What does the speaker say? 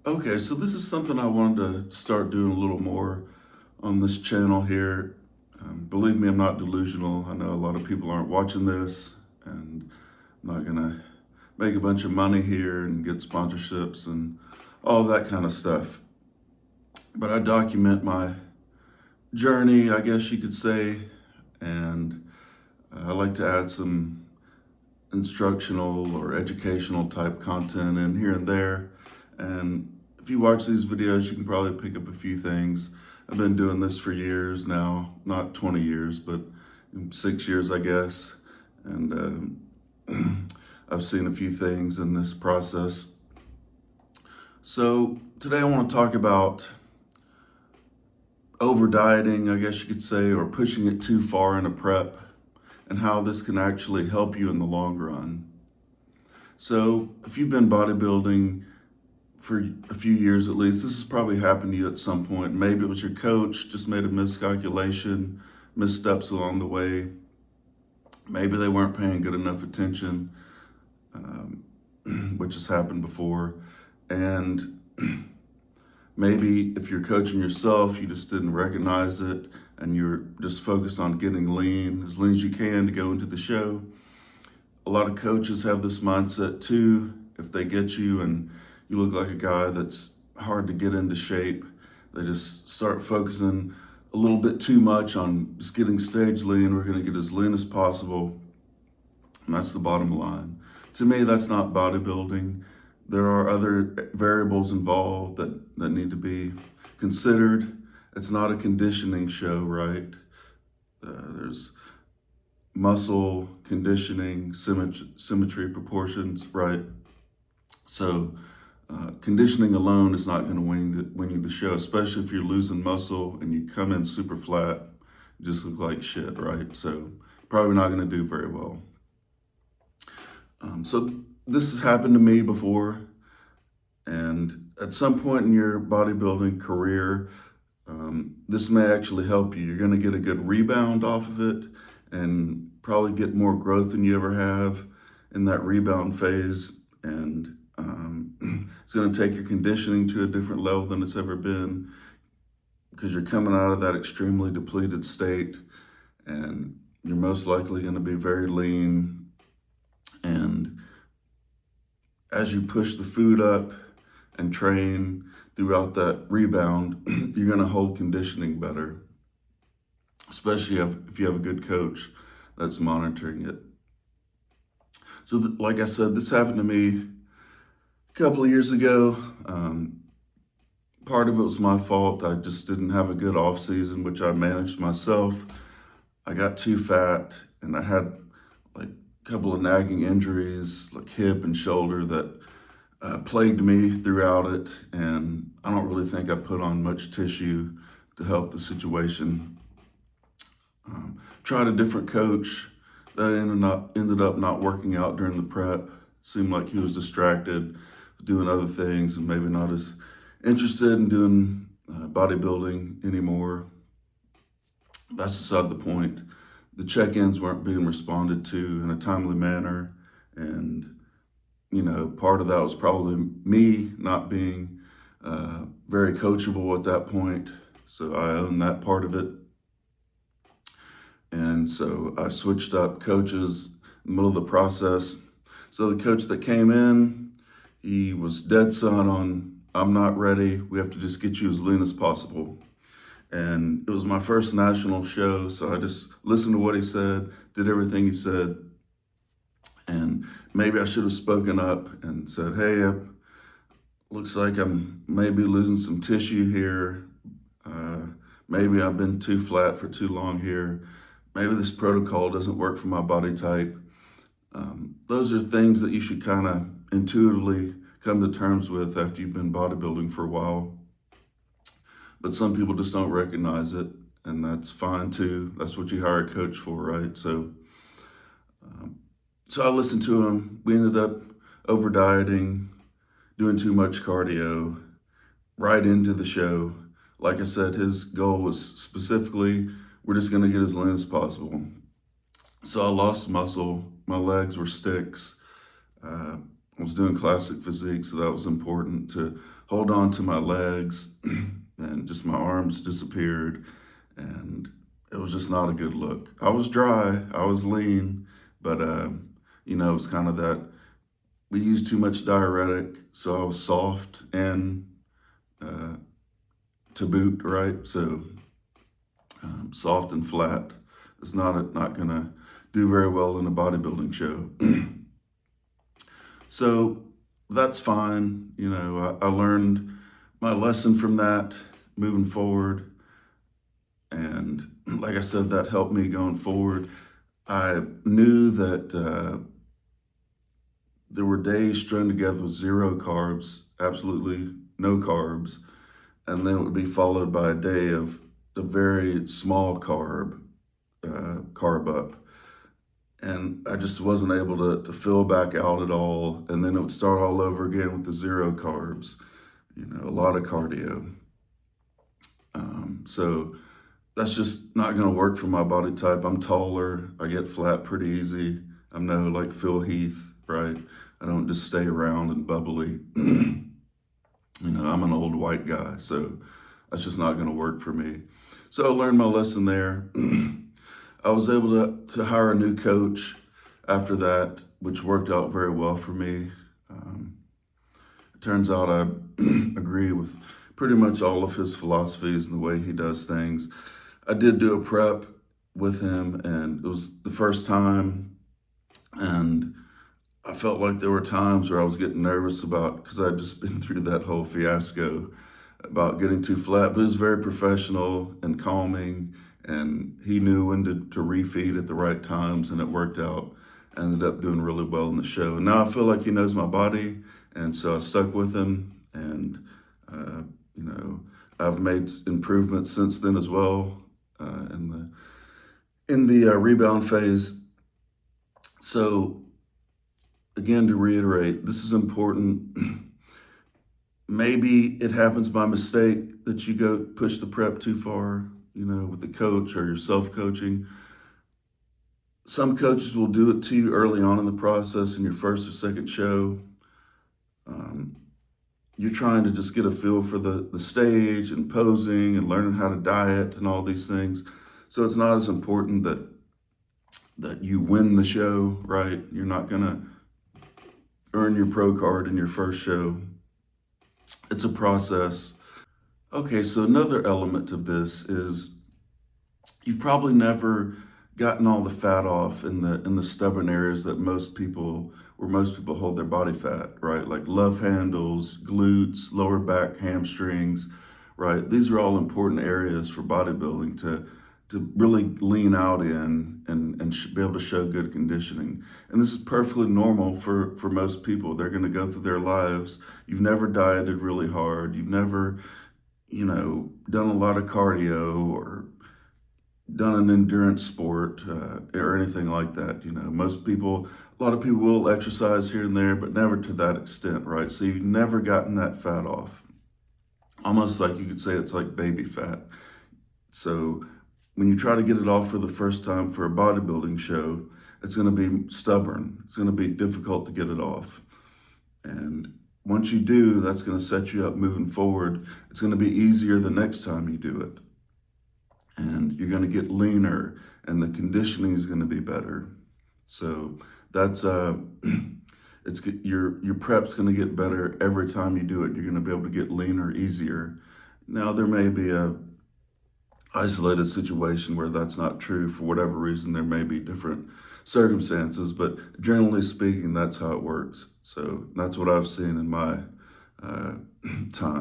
Okay, so this is something I wanted to start doing a little more on this channel here. Believe me, I'm not delusional. I know a lot of people aren't watching this, and I'm not gonna make a bunch of money here and get sponsorships and all that kind of stuff. But I document my journey, I guess you could say, and I like to add some instructional or educational type content in here and there. And if you watch these videos, you can probably pick up a few things. I've been doing this for years now, not 20 years, but 6 years, I guess. And I've seen a few things in this process. So today I want to talk about over dieting, I guess you could say, or pushing it too far in a prep, and how this can actually help you in the long run. So if you've been bodybuilding for a few years at least, this has probably happened to you at some point. Maybe it was your coach just made a miscalculation, missteps along the way. Maybe they weren't paying good enough attention, um, which has happened before. And maybe if you're coaching yourself, you just didn't recognize it and you're just focused on getting lean as you can to go into the show. A lot of coaches have this mindset too. If they get you and you look like a guy that's hard to get into shape, they just start focusing a little bit too much on just getting stage lean. We're going to get as lean as possible. And that's the bottom line. To me, that's not bodybuilding. There are other variables involved that need to be considered. It's not a conditioning show, right? There's muscle conditioning, symmetry, proportions, right? So conditioning alone is not going to win you the show, especially if you're losing muscle and you come in super flat, you just look like shit, right? So probably not going to do very well. So this has happened to me before, and at some point in your bodybuilding career, this may actually help you. You're going to get a good rebound off of it and probably get more growth than you ever have in that rebound phase. And it's going to take your conditioning to a different level than it's ever been because you're coming out of that extremely depleted state and you're most likely going to be very lean. And as you push the food up and train throughout that rebound, you're going to hold conditioning better, especially if you have a good coach that's monitoring it. So, like I said, this happened to me a couple of years ago. Part of it was my fault. I just didn't have a good off season, which I managed myself. I got too fat, and I had like a couple of nagging injuries, like hip and shoulder, that plagued me throughout it. And I don't really think I put on much tissue to help the situation. Tried a different coach. That ended up not working out during the prep. Seemed like he was distracted, doing other things, and maybe not as interested in doing bodybuilding anymore. That's beside the point. The check-ins weren't being responded to in a timely manner, and part of that was probably me not being very coachable at that point. So I own that part of it. And so I switched up coaches in the middle of the process. So the coach that came in, he was dead set on, I'm not ready. We have to just get you as lean as possible. And it was my first national show, so I just listened to what he said, did everything he said. And maybe I should have spoken up and said, hey, looks like I'm maybe losing some tissue here. Maybe I've been too flat for too long here. Maybe this protocol doesn't work for my body type. Those are things that you should kind of intuitively come to terms with after you've been bodybuilding for a while. But some people just don't recognize it, and that's fine too. That's what you hire a coach for, right? So I listened to him. We ended up over dieting, doing too much cardio, right into the show. Like I said, his goal was specifically, we're just going to get as lean as possible. So I lost muscle. My legs were sticks. I was doing classic physique, so that was important to hold on to my legs, and just my arms disappeared, and it was just not a good look. I was dry, I was lean, but it was kind of that we used too much diuretic, so I was soft and uh, to boot, right? So soft and flat is not gonna do very well in a bodybuilding show. So that's fine. I learned my lesson from that moving forward. And like I said, that helped me going forward. I knew that there were days strung together with zero carbs, absolutely no carbs. And then it would be followed by a day of a very small carb up. And I just wasn't able to fill back out at all. And then it would start all over again with the zero carbs, a lot of cardio. So that's just not going to work for my body type. I'm taller. I get flat pretty easy. I'm no like Phil Heath, right? I don't just stay around and bubbly. I'm an old white guy, so that's just not going to work for me. So I learned my lesson there. I was able to hire a new coach after that, which worked out very well for me. It turns out I agree with pretty much all of his philosophies and the way he does things. I did do a prep with him, and it was the first time, and I felt like there were times where I was getting nervous because I'd just been through that whole fiasco about getting too flat, but it was very professional and calming, and he knew when to refeed at the right times, and it worked out. I ended up doing really well in the show. And now I feel like he knows my body, and so I stuck with him, and I've made improvements since then as well in the rebound phase. So again, to reiterate, this is important. Maybe it happens by mistake that you go push the prep too far, with the coach or your self-coaching. Some coaches will do it to you early on in the process in your first or second show. You're trying to just get a feel for the stage and posing and learning how to diet and all these things. So it's not as important that you win the show, right? You're not gonna earn your pro card in your first show. It's a process. Okay, so another element of this is you've probably never gotten all the fat off in the stubborn areas that most people hold their body fat, right? Like love handles, glutes, lower back, hamstrings, right? These are all important areas for bodybuilding to really lean out in and be able to show good conditioning. And this is perfectly normal for most people. They're going to go through their lives. You've never dieted really hard. You've never, done a lot of cardio or done an endurance sport or anything like that. A lot of people will exercise here and there, but never to that extent, right? So you've never gotten that fat off. Almost like you could say it's like baby fat. So when you try to get it off for the first time for a bodybuilding show, it's going to be stubborn. It's going to be difficult to get it off. And once you do, that's going to set you up moving forward. It's going to be easier the next time you do it. And you're going to get leaner, and the conditioning is going to be better. So that's your prep's going to get better every time you do it. You're going to be able to get leaner easier. Now there may be a isolated situation where that's not true for whatever reason. There may be different circumstances, but generally speaking, that's how it works. So that's what I've seen in my time.